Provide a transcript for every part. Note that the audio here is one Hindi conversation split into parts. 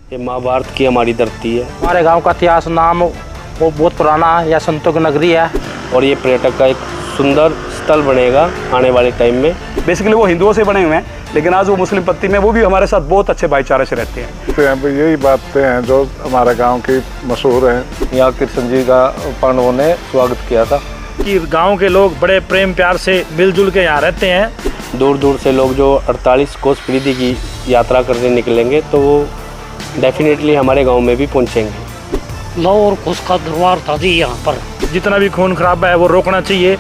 ये महाभारत की हमारी धरती है। हमारे गांव का इतिहास नाम वो बहुत पुराना है, यह संतों की नगरी है और ये पर्यटक का एक सुंदर स्थल बनेगा आने वाले टाइम में। बेसिकली वो हिंदुओं से बने हुए हैं, लेकिन आज वो मुस्लिम पत्ती में वो भी हमारे साथ बहुत अच्छे भाईचारे से रहते हैं। तो यही बातें हैं जो हमारे गांव की मशहूर हैं। यहाँ कृष्ण जी का पांडवों ने स्वागत किया था कि गांव के लोग बड़े प्रेम प्यार से मिलजुल के यहाँ रहते हैं। दूर दूर से लोग जो 48 कोस परिधि की यात्रा करने निकलेंगे तो वो डेफिनेटली हमारे गांव में भी पहुंचेंगे। लौ और कुश का दरबार था जी यहाँ पर। जितना भी खून खराबा है वो रोकना चाहिए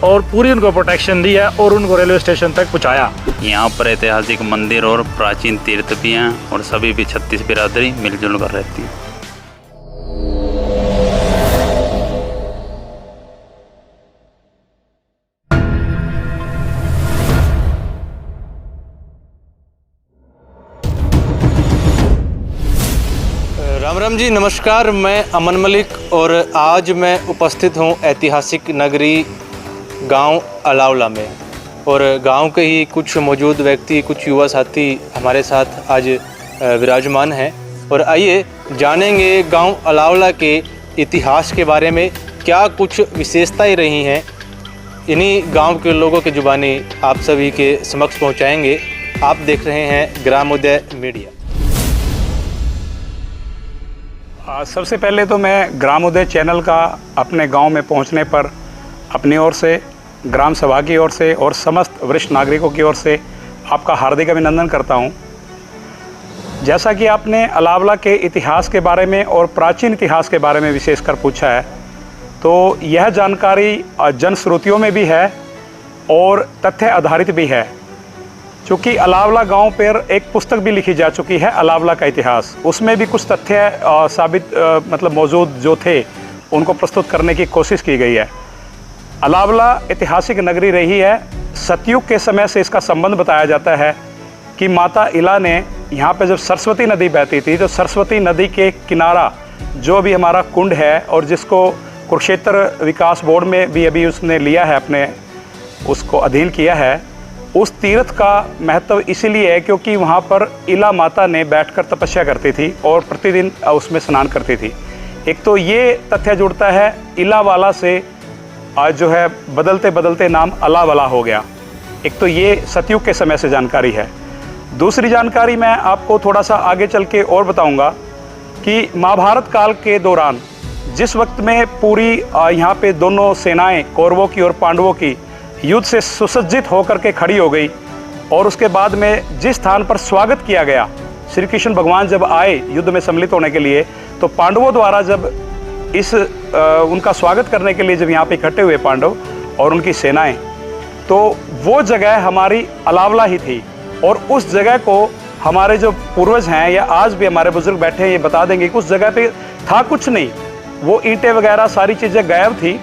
और पूरी उनको प्रोटेक्शन दी है और उनको रेलवे स्टेशन तक पहुँचाया। यहाँ पर ऐतिहासिक मंदिर और प्राचीन तीर्थ भी हैं और सभी भी 36 बिरादरी मिलजुल कर रहती है। राम राम जी, नमस्कार। मैं अमन मलिक और आज मैं उपस्थित हूँ ऐतिहासिक नगरी गांव अलावला में और गांव के ही कुछ मौजूद व्यक्ति, कुछ युवा साथी हमारे साथ आज विराजमान हैं और आइए जानेंगे गांव अलावला के इतिहास के बारे में, क्या कुछ विशेषताएं रही हैं। इन्हीं गांव के लोगों की जुबानी आप सभी के समक्ष पहुंचाएंगे। आप देख रहे हैं ग्रामोदय मीडिया। सबसे पहले तो मैं ग्रामोदय चैनल का अपने गांव में पहुंचने पर अपनी ओर से, ग्राम सभा की ओर से और समस्त वरिष्ठ नागरिकों की ओर से आपका हार्दिक अभिनंदन करता हूं। जैसा कि आपने अलावला के इतिहास के बारे में और प्राचीन इतिहास के बारे में विशेषकर पूछा है, तो यह जानकारी जनश्रुतियों में भी है और तथ्य आधारित भी है। चूँकि अलावला गांव पर एक पुस्तक भी लिखी जा चुकी है, अलावला का इतिहास, उसमें भी कुछ तथ्य साबित मतलब मौजूद जो थे उनको प्रस्तुत करने की कोशिश की गई है। अलावला ऐतिहासिक नगरी रही है। सतयुग के समय से इसका संबंध बताया जाता है कि माता इला ने यहाँ पे जब सरस्वती नदी बहती थी तो सरस्वती नदी के किनारा जो भी हमारा कुंड है और जिसको कुरुक्षेत्र विकास बोर्ड में भी अभी उसने लिया है, अपने उसको अधीन किया है, उस तीर्थ का महत्व इसीलिए है क्योंकि वहाँ पर इला माता ने बैठकर तपस्या करती थी और प्रतिदिन उसमें स्नान करती थी। एक तो ये तथ्य जुड़ता है इला वाला से, आज जो है बदलते बदलते नाम अलावला हो गया। एक तो ये सतयुग के समय से जानकारी है। दूसरी जानकारी मैं आपको थोड़ा सा आगे चल के और बताऊंगा कि महाभारत काल के दौरान जिस वक्त में पूरी यहाँ पे दोनों सेनाएं, कौरवों की और पांडवों की, युद्ध से सुसज्जित होकर के खड़ी हो गई और उसके बाद में जिस स्थान पर स्वागत किया गया, श्री कृष्ण भगवान जब आए युद्ध में सम्मिलित होने के लिए, तो पांडवों द्वारा जब उनका स्वागत करने के लिए जब यहाँ पे इकट्ठे हुए पांडव और उनकी सेनाएं, तो वो जगह हमारी अलावला ही थी। और उस जगह को हमारे जो पूर्वज हैं या आज भी हमारे बुजुर्ग बैठे हैं ये बता देंगे कि उस जगह पे था कुछ नहीं, वो ईंटें वगैरह सारी चीज़ें गायब थी।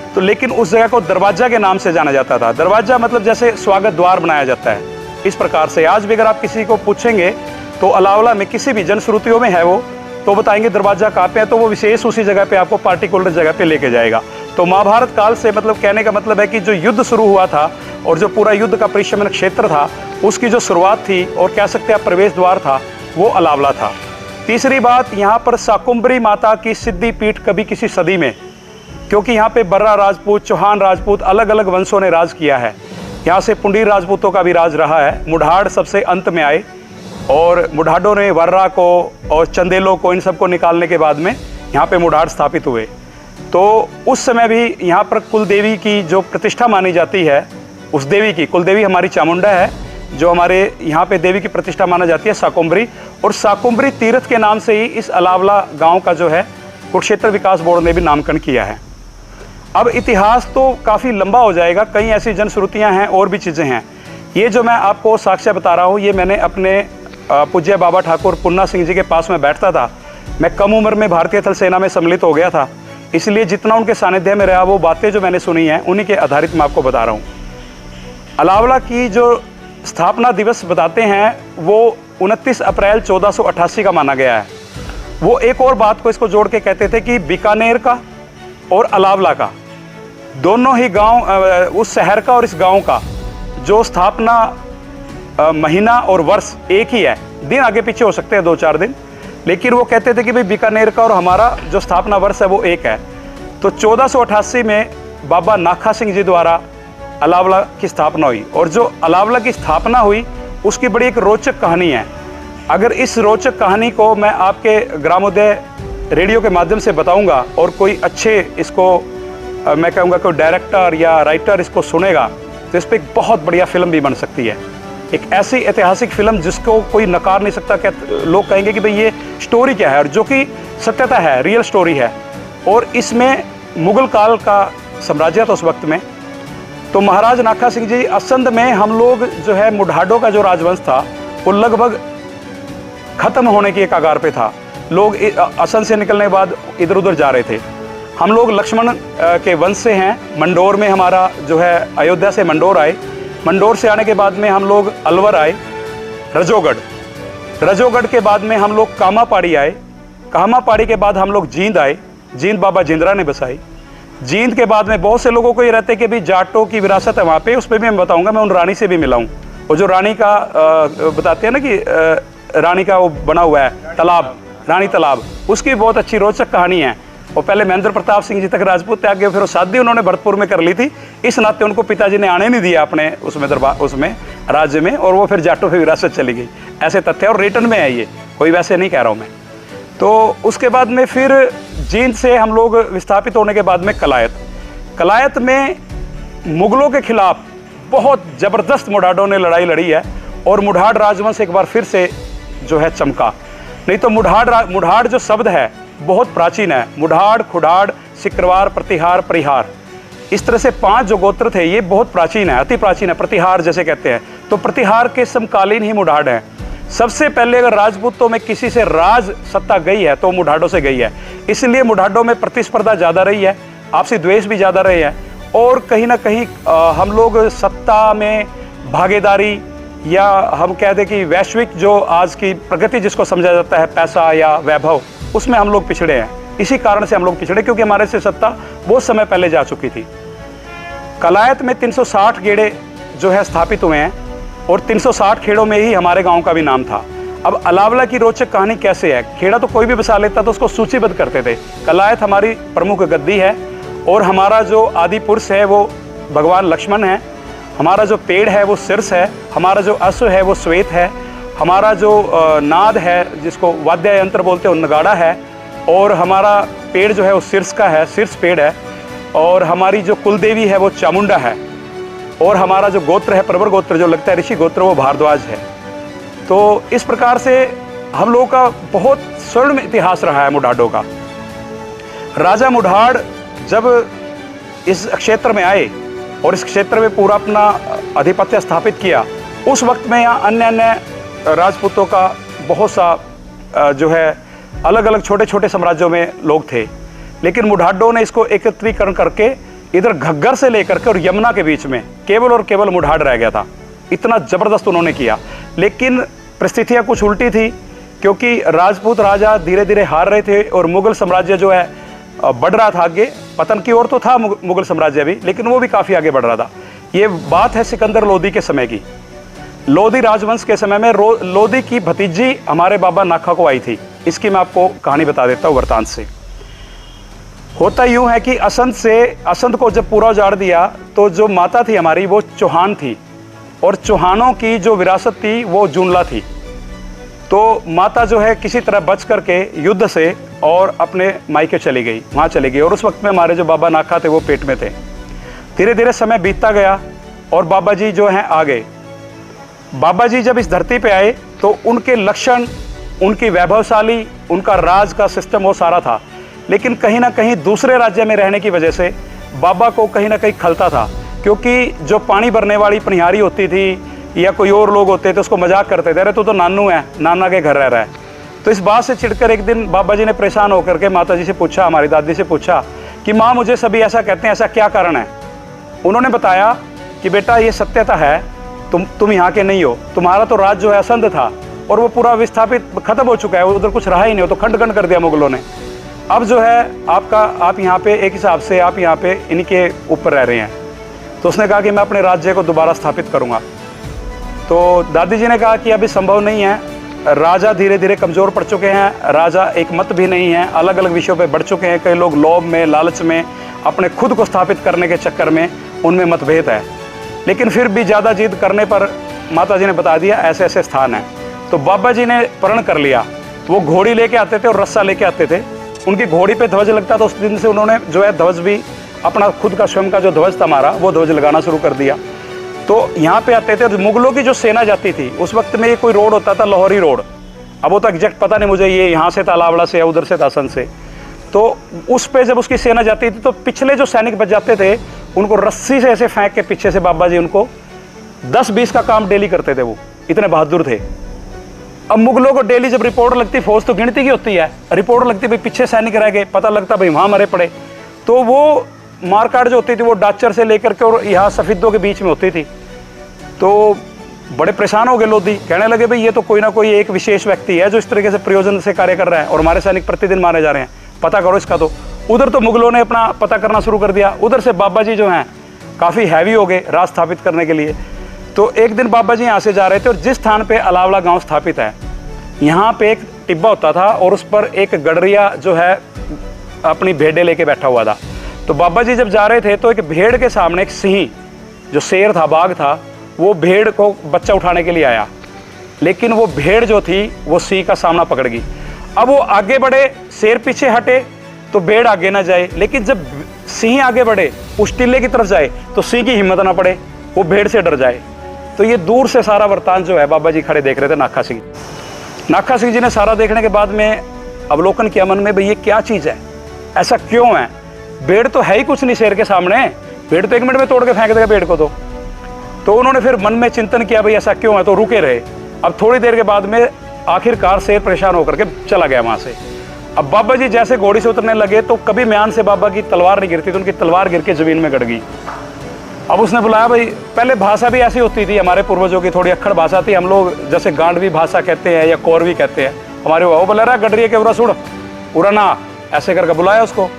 तो लेकिन उस जगह को दरवाजा के नाम से जाना जाता था। दरवाजा मतलब जैसे स्वागत द्वार बनाया जाता है, इस प्रकार से आज भी अगर आप किसी को पूछेंगे तो अलावला में किसी भी जनश्रुतियों में है वो, तो बताएंगे दरवाजा कहाँ पे है, तो वो विशेष उसी जगह पे आपको पार्टिकुलर जगह पे लेके जाएगा। तो महाभारत काल से मतलब कहने का मतलब है कि जो युद्ध शुरू हुआ था और जो पूरा युद्ध का परिशमन क्षेत्र था, उसकी जो शुरुआत थी और कह सकते हैं प्रवेश द्वार था, वो अलावला था। तीसरी बात, यहाँ पर शाकुंभरी माता की सिद्धि पीठ कभी किसी सदी में, क्योंकि यहाँ पे बर्रा राजपूत, चौहान राजपूत, अलग अलग वंशों ने राज किया है। यहाँ से पुंडीर राजपूतों का भी राज रहा है। मुढ़ाड़ सबसे अंत में आए और मुढ़ाडों ने वर्रा को और चंदेलों को, इन सबको निकालने के बाद में यहाँ पे मुढ़ाड़ स्थापित हुए। तो उस समय भी यहाँ पर कुलदेवी की जो प्रतिष्ठा मानी जाती है, उस देवी की, कुलदेवी हमारी चामुंडा है, जो हमारे यहाँ पे देवी की प्रतिष्ठा माना जाती है शाकुंभरी, और शाकुंभरी तीर्थ के नाम से ही इस अलावला गाँव का जो है कुरुक्षेत्र विकास बोर्ड ने भी नामकरण किया है। अब इतिहास तो काफ़ी लंबा हो जाएगा, कई ऐसी जनश्रुतियाँ हैं और भी चीज़ें हैं। ये जो मैं आपको साक्ष्य बता रहा हूँ, ये मैंने अपने पूज्य बाबा ठाकुर पुन्ना सिंह जी के पास में बैठता था। मैं कम उम्र में भारतीय थल सेना में सम्मिलित हो गया था, इसलिए जितना उनके सानिध्य में रहा, वो बातें जो मैंने सुनी हैं उन्हीं के आधारित मैं आपको बता रहा हूँ। अलावला की जो स्थापना दिवस बताते हैं वो 29 अप्रैल 1488 का माना गया है। वो एक और बात को इसको जोड़ के कहते थे कि बीकानेर का और अलावला का, दोनों ही गांव, उस शहर का और इस गांव का जो स्थापना महीना और वर्ष एक ही है, दिन आगे पीछे हो सकते हैं 2-4 दिन, लेकिन वो कहते थे कि भाई बीकानेर का और हमारा जो स्थापना वर्ष है वो एक है। तो 1488 में बाबा नाखा सिंह जी द्वारा अलावला की स्थापना हुई, और जो अलावला की स्थापना हुई उसकी बड़ी एक रोचक कहानी है। अगर इस रोचक कहानी को मैं आपके ग्रामोदय रेडियो के माध्यम से बताऊंगा और कोई अच्छे इसको मैं कहूँगा कोई डायरेक्टर या राइटर इसको सुनेगा तो इस पर एक बहुत बढ़िया फिल्म भी बन सकती है। एक ऐसी ऐतिहासिक फिल्म जिसको कोई नकार नहीं सकता, लोग कहेंगे कि भाई ये स्टोरी क्या है, और जो कि सत्यता है, रियल स्टोरी है। और इसमें मुगल काल का साम्राज्य था उस वक्त में। तो महाराज नाखा सिंह जी असंध में हम लोग जो है मुढाडो का जो राजवंश था वो लगभग खत्म होने की एक कगार पे था। लोग असंध से निकलने के बाद इधर उधर जा रहे थे। हम लोग लक्ष्मण के वंश से हैं। मंडोर में हमारा जो है अयोध्या से मंडोर आए, मंडोर से आने के बाद में हम लोग अलवर आए, रजोगढ़ के बाद में हम लोग कामापाड़ी आए, कामापाड़ी के बाद हम लोग जींद आए, जींद बाबा जिंदरा ने बसाई। जींद के बाद में बहुत से लोगों को ये रहते कि भाई जाटों की विरासत है वहाँ पे, उस पर भी मैं बताऊँगा। मैं उन रानी से भी मिला हूँ। वो जो रानी का बताते हैं ना कि रानी का वो बना हुआ है तालाब, रानी तालाब, उसकी बहुत अच्छी रोचक कहानी है। और पहले महेंद्र प्रताप सिंह जी तक राजपूत थे, आगे फिर वो शादी उन्होंने भरतपुर में कर ली थी। इस नाते उनको पिताजी ने आने नहीं दिया अपने उसमें दरबार उसमें राज्य में, और वो फिर जाटों की विरासत चली गई। ऐसे तथ्य और रिटर्न में है, ये कोई वैसे नहीं कह रहा हूँ मैं। तो उसके बाद में फिर जींद से हम लोग विस्थापित होने के बाद में कलायत में मुगलों के खिलाफ बहुत ज़बरदस्त मुढाडों ने लड़ाई लड़ी है, और मुढाड राजवंश एक बार फिर से जो है चमका। नहीं तो मुढाड जो शब्द है बहुत प्राचीन है। मुढाड, खुडाड, सिक्रवार, प्रतिहार, परिहार, इस तरह से 5 जो गोत्र थे ये बहुत प्राचीन है, अति प्राचीन है। प्रतिहार जैसे कहते हैं, तो प्रतिहार के समकालीन ही मुढाड हैं। सबसे पहले अगर राजपूतों में किसी से राज सत्ता गई है तो मुढाडों से गई है। इसलिए मुढाडों में प्रतिस्पर्धा ज़्यादा रही है, आपसी द्वेष भी ज़्यादा रहे हैं, और कहीं ना कहीं हम लोग सत्ता में भागीदारी, या हम कह दें कि वैश्विक जो आज की प्रगति जिसको समझा जाता है पैसा या वैभव, उसमें हम लोग पिछड़े हैं। इसी कारण से हम लोग पिछड़े, क्योंकि हमारे से सत्ता बहुत समय पहले जा चुकी थी। कलायत में 360 खेड़े जो है स्थापित हुए हैं, और 360 खेड़ों में ही हमारे गांव का भी नाम था। अब अलावला की रोचक कहानी कैसे है, खेड़ा तो कोई भी बसा लेता तो उसको सूचीबद्ध करते थे। कलायत हमारी प्रमुख गद्दी है, और हमारा जो आदि पुरुष है वो भगवान लक्ष्मण है, हमारा जो पेड़ है वो सिरस है, हमारा जो अश्व है वो श्वेत है, हमारा जो नाद है जिसको वाद्य यंत्र बोलते हैं वो नगाड़ा है, और हमारा पेड़ जो है वो सिरस का है, सिरस पेड़ है, और हमारी जो कुलदेवी है वो चामुंडा है, और हमारा जो गोत्र है प्रवर गोत्र जो लगता है ऋषि गोत्र वो भारद्वाज है। तो इस प्रकार से हम लोगों का बहुत स्वर्ण इतिहास रहा है मुढाडों का। राजा मुढाड जब इस क्षेत्र में आए और इस क्षेत्र में पूरा अपना आधिपत्य स्थापित किया, उस वक्त में यहाँ अन्य अन्य राजपूतों का बहुत सा जो है अलग अलग छोटे छोटे साम्राज्यों में लोग थे, लेकिन मुढाडों ने इसको एकत्रीकरण करके इधर घग्गर से लेकर के और यमुना के बीच में केवल और केवल मुढाड रह गया था। इतना ज़बरदस्त उन्होंने किया, लेकिन परिस्थितियाँ कुछ उल्टी थी, क्योंकि राजपूत राजा धीरे धीरे हार रहे थे और मुगल साम्राज्य जो है बढ़ रहा था आगे। पतन की ओर तो था मुगल साम्राज्य भी, लेकिन वो भी काफ़ी आगे बढ़ रहा था। ये बात है सिकंदर लोदी के समय की। लोदी राजवंश के समय में लोदी की भतीजी हमारे बाबा नाखा को आई थी। इसकी मैं आपको कहानी बता देता हूँ वृत्तांत से। होता यूँ है कि असंध को जब पूरा उजाड़ दिया तो जो माता थी हमारी वो चौहान थी, और चौहानों की जो विरासत थी वो जूनला थी। तो माता जो है किसी तरह बच करके युद्ध से और अपने मायके चली गई, वहाँ चली गई, और उस वक्त में हमारे जो बाबा नाखा थे वो पेट में थे। धीरे धीरे समय बीतता गया और बाबा जी जो हैं आ गए। बाबा जी जब इस धरती पे आए तो उनके लक्षण, उनकी वैभवशाली, उनका राज का सिस्टम वो सारा था, लेकिन कहीं ना कहीं दूसरे राज्य में रहने की वजह से बाबा को कहीं ना कहीं खलता था, क्योंकि जो पानी भरने वाली पनिहारी होती थी या कोई और लोग होते थे उसको मजाक करते थे, अरे तो नानू है, नाना के घर रह रहा है। तो इस बात से चिढ़कर एक दिन बाबा जी ने परेशान होकर के माता जी से पूछा, हमारी दादी से पूछा कि माँ मुझे सभी ऐसा कहते हैं, ऐसा क्या कारण है। उन्होंने बताया कि बेटा ये सत्यता है, तुम यहाँ के नहीं हो, तुम्हारा तो राज जो है असंध था और वो पूरा विस्थापित खत्म हो चुका है, उधर कुछ रहा ही नहीं हो, तो खंड खंड कर दिया मुगलों ने। अब जो है आप यहाँ पे एक हिसाब से आप यहाँ पे इनके ऊपर रह रहे हैं। तो उसने कहा कि मैं अपने राज्य को दोबारा स्थापित करूँगा। तो दादी जी ने कहा कि अभी संभव नहीं है, राजा धीरे धीरे कमज़ोर पड़ चुके हैं, राजा एक मत भी नहीं है, अलग अलग विषयों पे बढ़ चुके हैं। कई लोग लोभ में, लालच में, अपने खुद को स्थापित करने के चक्कर में उनमें मतभेद है। लेकिन फिर भी ज़्यादा जिद करने पर माता जी ने बता दिया ऐसे ऐसे स्थान हैं। तो बाबा जी ने प्रण कर लिया। वो घोड़ी लेके आते थे और रस्सा लेके आते थे, उनकी घोड़ी पे ध्वज लगता था। उस दिन से उन्होंने जो है ध्वज भी अपना खुद का स्वयं का जो ध्वज था हमारा, वो ध्वज लगाना शुरू कर दिया। तो यहाँ पे आते थे और मुगलों की जो सेना जाती थी उस वक्त में ये कोई रोड होता था, लाहौरी रोड। अब वो तो एग्जैक्ट पता नहीं मुझे, ये यहाँ से था अलावड़ा से या उधर से था सन से। तो उस पे जब उसकी सेना जाती थी तो पिछले जो सैनिक बच जाते थे उनको रस्सी से ऐसे फेंक के पीछे से बाबा जी उनको 10-20 का काम डेली करते थे। वो इतने बहादुर थे। अब मुगलों को डेली जब रिपोर्ट लगती, फौज तो गिनती की होती है, रिपोर्ट लगती भाई पीछे सैनिक रह गए, पता लगता भाई वहाँ मरे पड़े, तो वो मारकाट जो होती थी वो डाचर से लेकर के और यहाँ सफेदों के बीच में होती थी। तो बड़े परेशान हो गए लोधी, कहने लगे भाई ये तो कोई ना कोई एक विशेष व्यक्ति है जो इस तरीके से प्रयोजन से कार्य कर रहा है और हमारे सैनिक प्रतिदिन मारे जा रहे हैं, पता करो इसका। तो उधर तो मुगलों ने अपना पता करना शुरू कर दिया। उधर से बाबा जी जो हैं काफ़ी हैवी हो गए राज स्थापित करने के लिए। तो एक दिन बाबा जी यहाँ से जा रहे थे और जिस स्थान पे अलावड़ा गांव स्थापित है, यहाँ पे एक टिब्बा होता था और उस पर एक गडरिया जो है अपनी भेड़ें लेके बैठा हुआ था। तो बाबा जी जब जा रहे थे तो एक भेड़ के सामने एक सिंह, जो शेर था, बाघ था, वो भेड़ को बच्चा उठाने के लिए आया। लेकिन वो भेड़ जो थी वो सिंह का सामना पकड़ गई। अब वो आगे बढ़े, शेर पीछे हटे तो भेड़ आगे ना जाए, लेकिन जब सिंह आगे बढ़े उस टिल्ले की तरफ जाए तो सिंह की हिम्मत ना पड़े, वो भेड़ से डर जाए। तो ये दूर से सारा वृतांत जो है बाबा जी खड़े देख रहे थे। नाखा सिंह जी ने सारा देखने के बाद में अवलोकन किया मन में, भाई ये क्या चीज़ है, ऐसा क्यों है? भेड़ तो है ही कुछ नहीं शेर के सामने, भेड़ तो 1 मिनट में तोड़ के फेंक देगा भेड़ को। तो उन्होंने फिर मन में चिंतन किया भाई ऐसा क्यों है, तो रुके रहे। अब थोड़ी देर के बाद में आखिरकार शेर परेशान होकर के चला गया वहाँ से। अब बाबा जी जैसे घोड़ी से उतरने लगे तो कभी म्यान से बाबा की तलवार नहीं गिरती, तो उनकी तलवार गिर के ज़मीन में गड़ गई। अब उसने बुलाया, भाई पहले भाषा भी ऐसी होती थी हमारे पूर्वजों की, थोड़ी अक्खड़ भाषा थी, हम लोग जैसे गांडवी भाषा कहते हैं या कौरवी कहते हैं हमारे। वो बोला रहा गडरिया के उरा सुड़ उड़ना, ऐसे करके बुलाया उसको।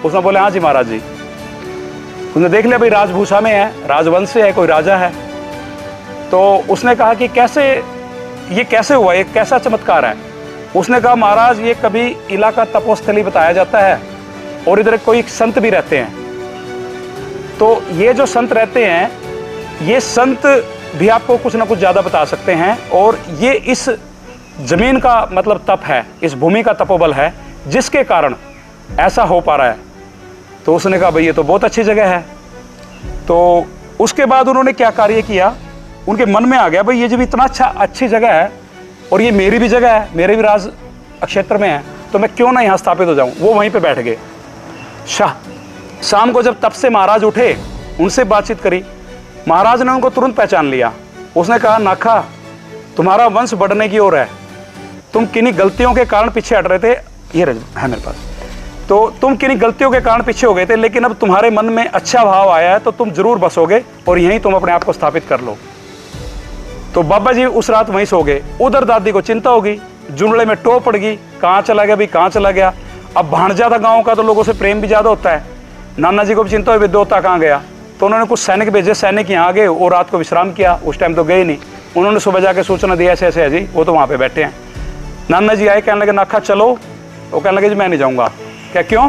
उसने बोले हाँ जी महाराज जी। उसने देख लिया भाई राजभूषा में है, राजवंश से है, कोई राजा है। तो उसने कहा कि ये कैसे हुआ, ये कैसा चमत्कार है? उसने कहा महाराज ये कभी इलाका तपोस्थली बताया जाता है और इधर कोई संत भी रहते हैं। तो ये जो संत रहते हैं, ये संत भी आपको कुछ ना कुछ ज़्यादा बता सकते हैं, और ये इस जमीन का मतलब तप है, इस भूमि का तपोबल है जिसके कारण ऐसा हो पा रहा है। तो उसने कहा भाई ये तो बहुत अच्छी जगह है। तो उसके बाद उन्होंने क्या कार्य किया, उनके मन में आ गया भाई ये जब इतना अच्छी जगह है और ये मेरी भी जगह है, मेरे भी राज क्षेत्र में है, तो मैं क्यों ना यहाँ स्थापित हो जाऊँ। वो वहीं पे बैठ गए। शाम को जब तप से महाराज उठे, उनसे बातचीत करी, महाराज ने उनको तुरंत पहचान लिया। उसने कहा नाखा तुम्हारा वंश बढ़ने की ओर है, तुम किन्हीं गलतियों के कारण पीछे हट रहे थे, ये है मेरे पास, तो तुम किन्हीं गलतियों के कारण पीछे हो गए थे, लेकिन अब तुम्हारे मन में अच्छा भाव आया है तो तुम जरूर बसोगे और यहीं तुम अपने आप को स्थापित कर लो। तो बाबा जी उस रात वहीं सो गए। उधर दादी को चिंता होगी, जुमड़े में टो पड़ गई, कहाँ चला गया भाई, कहाँ चला गया। अब भांजा था गाँव का तो लोगों से प्रेम भी ज़्यादा होता है। नाना जी को भी चिंता हुई दोता कहाँ गया। तो उन्होंने कुछ सैनिक भेजे, सैनिक यहाँ आ गए और रात को विश्राम किया। उस टाइम तो गए नहीं, उन्होंने सुबह जाके सूचना दी ऐसे ऐसे है जी, वो तो वहाँ पे बैठे हैं। नाना जी आए, कहने लगे नाखा चलो। वो कहने लगे जी मैं नहीं जाऊँगा। क्या क्यों?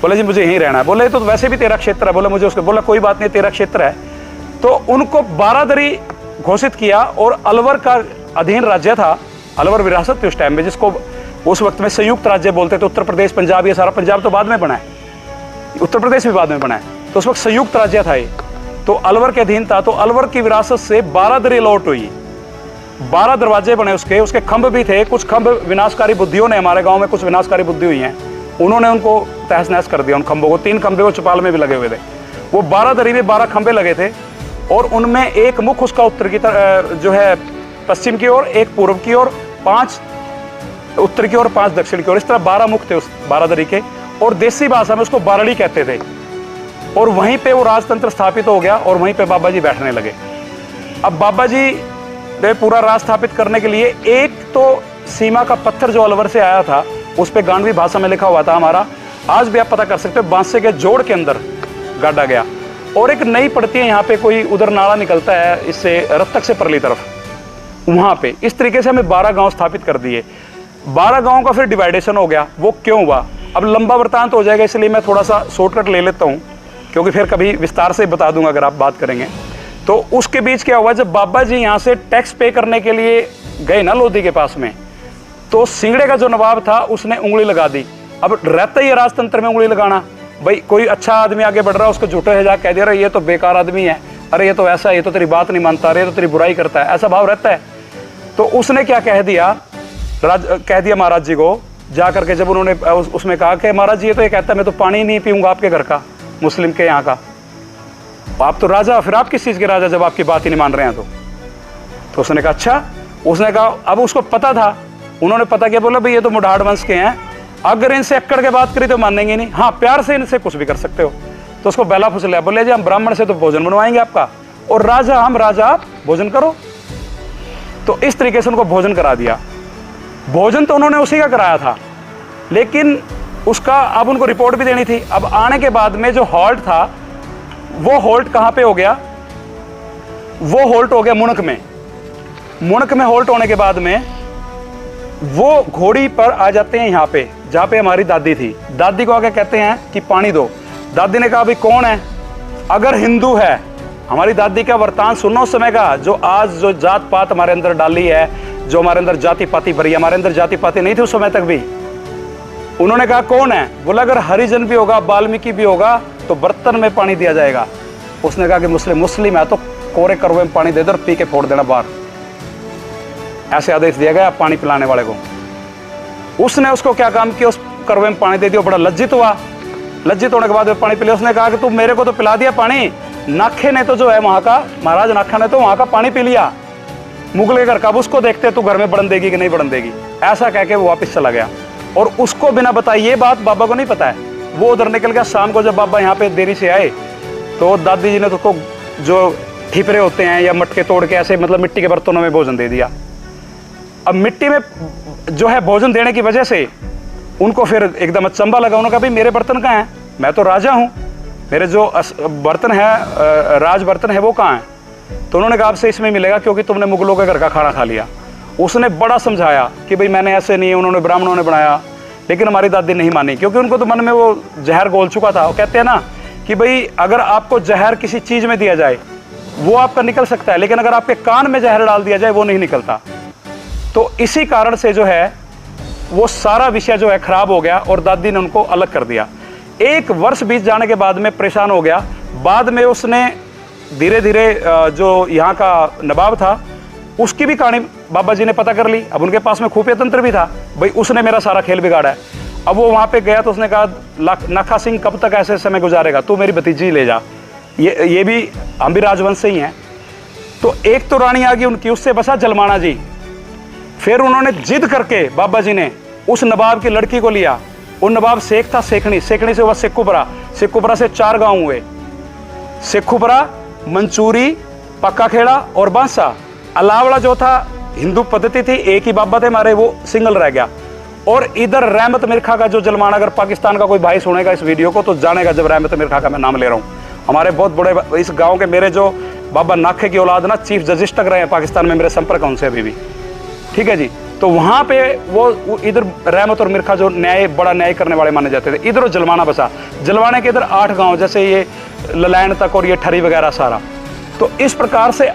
बोले जी मुझे यहीं रहना है। बोले तो वैसे भी तेरा क्षेत्र है। बोले मुझे उसको, बोला कोई बात नहीं तेरा क्षेत्र है। तो उनको बारादरी घोषित किया और अलवर का अधीन राज्य था, अलवर विरासत थी उस टाइम में, जिसको उस वक्त में संयुक्त राज्य बोलते थे। उत्तर प्रदेश, पंजाब, ये सारा, पंजाब तो बाद में बना है, उत्तर प्रदेश भी बाद में बना है, तो उस वक्त संयुक्त राज्य था ये। तो अलवर के अधीन था। तो अलवर की विरासत से बारादरी लौट हुई, 12 दरवाजे बने उसके खंभ भी थे। कुछ खंभ विनाशकारी बुद्धियों ने, हमारे गाँव में कुछ विनाशकारी बुद्धि हुई हैं, उन्होंने उनको तहस नहस कर दिया उन खंभों को। 3 खंभे वो चौपाल में भी लगे हुए थे। वो 12 दरी में 12 खंभे लगे थे और उनमें एक मुख उसका उत्तर की तरफ जो है पश्चिम की ओर, एक पूर्व की ओर, 5 उत्तर की ओर, 5 दक्षिण की ओर, इस तरह 12 मुख थे उस 12 दरी के। और देसी भाषा में उसको बारड़ी कहते थे। और वहीं पे वो राजतंत्र स्थापित हो गया और वहीं पे बाबा जी बैठने लगे। अब बाबा जी ने पूरा राज स्थापित करने के लिए एक तो सीमा का पत्थर जो अलवर से आया था उस पर गांडवी भाषा में लिखा हुआ था हमारा, आज भी आप पता कर सकते हो, बांसे के जोड़ के अंदर गाड़ा गया। और एक नई पड़ती है यहाँ पे, कोई उधर नाला निकलता है इससे रत्तक से परली तरफ, वहाँ पे इस तरीके से हमें 12 गांव स्थापित कर दिए। 12 गांवों का फिर डिवाइडेशन हो गया। वो क्यों हुआ, अब लंबा वृत्तांत हो जाएगा, इसलिए मैं थोड़ा सा शॉर्टकट ले लेता हूँ, क्योंकि फिर कभी विस्तार से बता दूंगा अगर आप बात करेंगे। तो उसके बीच क्या हुआ, जब बाबा जी यहाँ से टैक्स पे करने के लिए गए ना लोधी के पास में, तो सिंगड़े का जो नवाब था उसने उंगली लगा दी। अब रहता ही राजतंत्र में उंगली लगाना, भाई कोई अच्छा आदमी आगे बढ़ रहा है उसको झूठे है जाके कह दे रहा है ये तो बेकार आदमी है, अरे ये तो ऐसा है, ये तो तेरी बात नहीं मानता, अरे ये तो तेरी बुराई करता है, ऐसा भाव रहता है। तो उसने क्या कह दिया, कह दिया महाराज जी को जा करके, जब उन्होंने उसमें कहा कि महाराज जी ये तो ये कहता है मैं तो पानी नहीं पीऊंगा आपके घर का, मुस्लिम के यहाँ का, आप तो राजा, फिर आप किस चीज़ के राजा जब आपकी बात ही नहीं मान रहे हैं। तो उसने कहा अच्छा, उसने कहा, अब उसको पता था, उन्होंने पता किया, बोला भाई ये तो मुढाड़ वंश के हैं, अगर इनसे अक्कड़ के बात करी तो मानेंगे नहीं, हाँ प्यार से इनसे कुछ भी कर सकते हो। तो उसको बेला फुसलिया, बोले जी हम ब्राह्मण से तो भोजन बनवाएंगे आपका, और राजा हम राजा, आप भोजन करो। तो इस तरीके से उनको भोजन करा दिया। भोजन तो उन्होंने उसी का कराया था, लेकिन उसका अब उनको रिपोर्ट भी देनी थी। अब आने के बाद में जो हॉल्ट था, वो हॉल्ट कहाँ पे हो गया, वो हॉल्ट हो गया मुणक में। मुणक में हॉल्ट होने के बाद में वो घोड़ी पर आ जाते हैं यहाँ पे, जहाँ पे हमारी दादी थी। दादी को आके कहते हैं कि पानी दो। दादी ने कहा भाई कौन है, अगर हिंदू है, हमारी दादी का वृतांत सुनो उस समय का, जो आज जो जात पात हमारे अंदर डाली है, जो हमारे अंदर जाति पाति भरी, हमारे अंदर जाति पाति नहीं थी उस समय तक भी। उन्होंने कहा कौन है, बोला अगर हरिजन भी होगा, वाल्मीकि भी होगा, तो बर्तन में पानी दिया जाएगा। उसने कहा कि मुस्लिम है तो कोरे करवे में पानी दे दो और पी के फोड़ देना बाहर, ऐसे आदेश दिया गया पानी पिलाने वाले को। उसने उसको क्या काम किया, उस करवे में पानी दे दिया, बड़ा लज्जित हुआ। लज्जित होने के बाद पानी पिला, उसने कहा कि तू मेरे को तो पिला दिया पानी, नाखे ने तो जो है वहां का, महाराज नाखा ने तो वहां का पानी पी लिया, मुगले घर का, अब उसको देखते तू घर में बढ़न देगी कि नहीं बढ़न देगी। ऐसा कह के वो वापस चला गया, और उसको बिना बताए, ये बात बाबा को नहीं पता है, वो उधर निकल गया। शाम को जब बाबा यहाँ पे देरी से आए, तो दादी जी ने तो उसको जो ठिपरे होते हैं या मटके तोड़ के ऐसे, मतलब मिट्टी के बर्तनों में भोजन दे दिया। अब मिट्टी में जो है भोजन देने की वजह से उनको फिर एकदम अचंबा लगा। उन्होंने कहा भाई मेरे बर्तन कहाँ हैं, मैं तो राजा हूँ, मेरे जो बर्तन है, राज बर्तन है, वो कहाँ हैं। तो उन्होंने कहा आपसे इसमें मिलेगा, क्योंकि तुमने मुगलों के घर का खाना खा लिया। उसने बड़ा समझाया कि भाई मैंने ऐसे नहीं, उन्होंने ब्राह्मणों ने बनाया, लेकिन हमारी दादी नहीं मानी, क्योंकि उनको तो मन में वो जहर घोल चुका था। वो कहते हैं ना कि भाई अगर आपको जहर किसी चीज़ में दिया जाए वो आपका निकल सकता है, लेकिन अगर आपके कान में जहर डाल दिया जाए वो नहीं निकलता। तो इसी कारण से जो है वो सारा विषय जो है खराब हो गया, और दादी ने उनको अलग कर दिया। 1 वर्ष बीत जाने के बाद में परेशान हो गया। बाद में उसने धीरे धीरे जो यहाँ का नवाब था उसकी भी कहानी बाबा जी ने पता कर ली। अब उनके पास में खुफिया तंत्र भी था, भाई उसने मेरा सारा खेल बिगाड़ा है। अब वो वहाँ पे गया तो उसने कहा नाखा सिंह कब तक ऐसे समय गुजारेगा, तू मेरी भतीजी ले जा, ये भी हम भी राजवंश से ही हैं। तो एक तो रानी आ गई उनकी, उससे बसा जलमाना जी। फिर उन्होंने जिद करके बाबा जी ने उस नवाब की लड़की को लिया। वो नवाब शेख था, सेखनी से हुआ सिक्कुपरा से 4 गांव हुए, सिक्कुपरा, मंचूरी, पक्का खेड़ा और बांसा। अलावड़ा जो था हिंदू पद्धति थी, एक ही बाबा थे हमारे, वो सिंगल रह गया। और इधर रहमत मिर्खा का जो जलमाना, अगर पाकिस्तान का कोई भाई सुनेगा इस वीडियो को तो जानेगा जब रहमत मिर्खा का मैं नाम ले रहा हूँ। हमारे बहुत बड़े इस गाँव के मेरे जो बाबा नाखे की औलाद ना, चीफ जस्टिस तक रहे हैं पाकिस्तान में, मेरे संपर्क उनसे अभी भी, ठीक है जी। तो वहाँ पे वो इधर रहमत और मिर्खा जो बड़ा न्याय करने वाले माने जाते थे, इधर जलमाना बसा। जलवाने के इधर 8 गांव, जैसे ये ललैन तक और ये ठरी वगैरह सारा। तो इस प्रकार से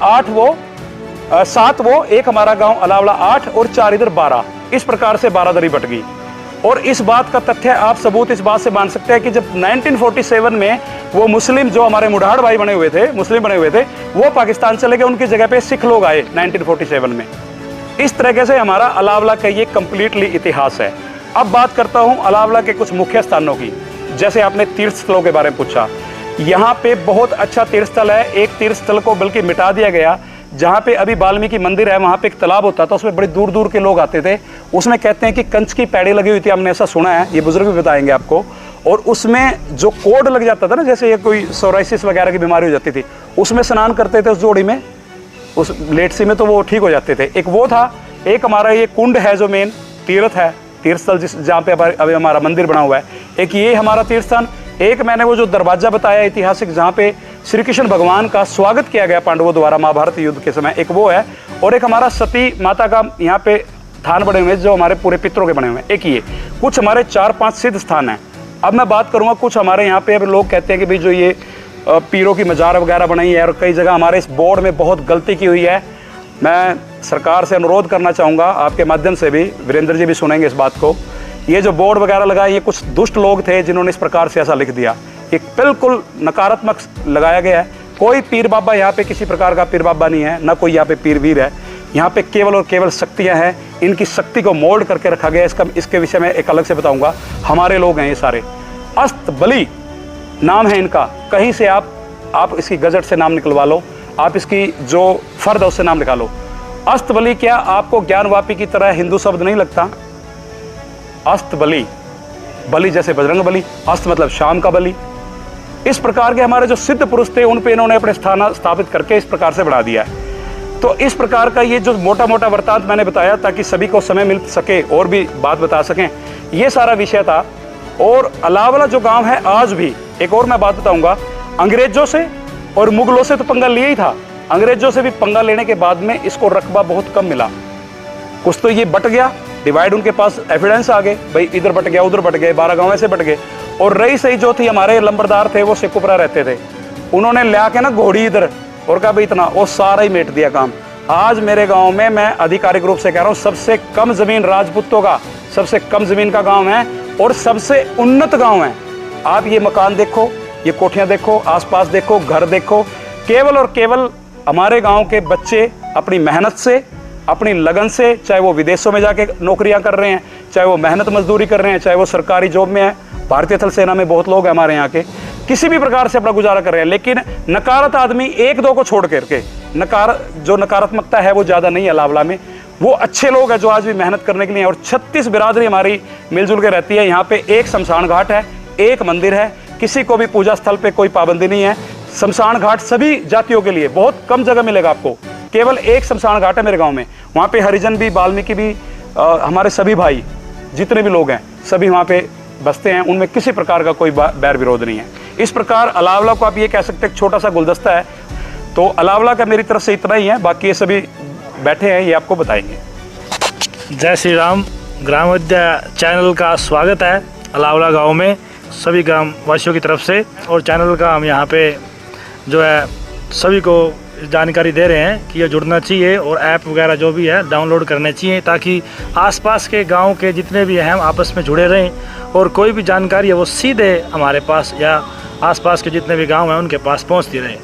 7 वो, एक हमारा गांव अलावड़ा 8 और 4 इधर 12, इस प्रकार से 12 दरी बट गई। और इस बात का तथ्य आप सबूत इस बात से मान सकते हैं कि जब 1947 में वो मुस्लिम जो हमारे मुढाड़ भाई बने हुए थे, मुस्लिम बने हुए थे, वो पाकिस्तान चले गए, उनकी जगह पे सिख लोग आए 1947 में। इस तरीके से हमारा अलावला का ये कंप्लीटली इतिहास है। अब बात करता हूँ अलावला के कुछ मुख्य स्थानों की। जैसे आपने तीर्थ स्थलों के बारे में पूछा, यहाँ पे बहुत अच्छा तीर्थ स्थल है। एक तीर्थ स्थल को बल्कि मिटा दिया गया, जहाँ पे अभी वाल्मीकि मंदिर है, वहाँ पे एक तालाब होता था, उसमें बड़े दूर दूर के लोग आते थे। उसमें कहते हैं कि कंच की पैड़ी लगी हुई थी, हमने ऐसा सुना है, ये बुजुर्ग भी बताएंगे आपको। और उसमें जो कोड लग जाता था ना, जैसे ये कोई सोराइसिस वगैरह की बीमारी हो जाती थी, उसमें स्नान करते थे उस जोड़ी में, उस लेटसी में, तो वो ठीक हो जाते थे। एक वो था। एक हमारा ये कुंड है जो मेन तीर्थ है, तीर्थ स्थल जहाँ पे अभी हमारा मंदिर बना हुआ है। एक ये हमारा तीर्थ स्थान, एक मैंने वो जो दरवाज़ा बताया ऐतिहासिक, जहाँ पे श्री कृष्ण भगवान का स्वागत किया गया पांडवों द्वारा महाभारत युद्ध के समय, एक वो है। और एक हमारा सती माता का यहाँ पे स्थान बने हुए हैं जो हमारे पूरे पितरों के बने हुए हैं, एक ये। कुछ हमारे 4-5 सिद्ध स्थान हैं। अब मैं बात करूँगा कुछ हमारे यहाँ पे अब लोग कहते हैं कि भाई जो ये पीरों की मजार वगैरह बनाई है, और कई जगह हमारे इस बोर्ड में बहुत गलती की हुई है। मैं सरकार से अनुरोध करना चाहूँगा आपके माध्यम से भी, वीरेंद्र जी भी सुनेंगे इस बात को, ये जो बोर्ड वगैरह लगा, ये कुछ दुष्ट लोग थे जिन्होंने इस प्रकार से ऐसा लिख दिया। ये बिल्कुल नकारात्मक लगाया गया है। कोई पीर बाबा यहाँ पे किसी प्रकार का पीर बाबा नहीं है, ना कोई यहाँ पे पीर वीर है। यहाँ पे केवल और केवल शक्तियाँ हैं, इनकी शक्ति को मोल्ड करके रखा गया है। इसके विषय में एक अलग से बताऊँगा। हमारे लोग हैं ये सारे, अस्त बली नाम है इनका। कहीं से आप इसकी गजट से नाम निकलवा लो, आप इसकी जो फर्द है उससे नाम निकालो। अस्त बली क्या आपको ज्ञानवापी की तरह हिंदू शब्द नहीं लगता? अस्त बली, बली जैसे बजरंग बली, अस्त मतलब शाम का बली। इस प्रकार के हमारे जो सिद्ध पुरुष थे उन पे इन्होंने अपने स्थान स्थापित करके इस प्रकार से बढ़ा दिया है। तो इस प्रकार का ये जो मोटा मोटा वृत्तांत मैंने बताया ताकि सभी को समय मिल सके और भी बात बता सकें, ये सारा विषय था। और अलावला जो गांव है आज भी, एक और मैं बात बताऊंगा, अंग्रेजों से और मुगलों से तो पंगा लिया ही था। अंग्रेजों से भी पंगा लेने के बाद में इसको रकबा बहुत कम मिला। कुछ तो ये बट गया, डिवाइड, उनके पास एविडेंस आ गए, भाई इधर बट गया उधर बट गए, 12 गांव ऐसे बट गए। और रही सही जो थी, हमारे लंबरदार थे वो शेखुपुरा रहते थे, उन्होंने ले के ना घोड़ी इधर और कहा भाई इतना, वो सारा ही मेट दिया काम। आज मेरे गांव में, मैं आधिकारिक रूप से कह रहा हूँ, सबसे कम जमीन राजपूतों का, सबसे कम जमीन का गांव है और सबसे उन्नत गांव है। आप ये मकान देखो, ये कोठियां देखो, आसपास देखो, घर देखो, केवल और केवल हमारे गांव के बच्चे अपनी मेहनत से, अपनी लगन से, चाहे वो विदेशों में जाके नौकरियां कर रहे हैं, चाहे वो मेहनत मजदूरी कर रहे हैं, चाहे वो सरकारी जॉब में है, भारतीय थल सेना में बहुत लोग हैं हमारे यहाँ के, किसी भी प्रकार से अपना गुजारा कर रहे हैं। लेकिन नकारात्मक आदमी 1-2 को छोड़ करके, जो नकारात्मकता है वो ज़्यादा नहीं है अलावला में। वो अच्छे लोग हैं जो आज भी मेहनत करने के लिए, और 36 बिरादरी हमारी मिलजुल के रहती है। यहाँ पे एक शमशान घाट है, एक मंदिर है, किसी को भी पूजा स्थल पे कोई पाबंदी नहीं है। शमशान घाट सभी जातियों के लिए, बहुत कम जगह मिलेगा आपको, केवल एक शमशान घाट है मेरे गांव में। वहाँ पे हरिजन भी, वाल्मीकि भी, हमारे सभी भाई जितने भी लोग हैं सभी वहाँ पे बसते हैं, उनमें किसी प्रकार का कोई बैर विरोध नहीं है। इस प्रकार अलावला को आप ये कह सकते हैं एक छोटा सा गुलदस्ता है। तो अलावला का मेरी तरफ से इतना ही है, बाकी ये सभी बैठे हैं, ये आपको बताएंगे। जय श्री राम। ग्राम विद्या चैनल का स्वागत है अलावला गांव में सभी ग्राम वासियों की तरफ से। और चैनल का हम यहाँ पे जो है सभी को जानकारी दे रहे हैं कि ये जुड़ना चाहिए और ऐप वगैरह जो भी है डाउनलोड करने चाहिए, ताकि आसपास के गांव के जितने भी हैं आपस में जुड़े रहें और कोई भी जानकारी है वो सीधे हमारे पास या आसपास के जितने भी गांव हैं उनके पास पहुंचती रहे।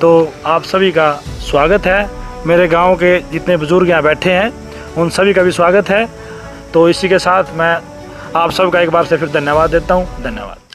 तो आप सभी का स्वागत है। मेरे गांव के जितने बुजुर्ग यहाँ बैठे हैं उन सभी का भी स्वागत है। तो इसी के साथ मैं आप सबका एक बार से फिर धन्यवाद देता हूँ। धन्यवाद।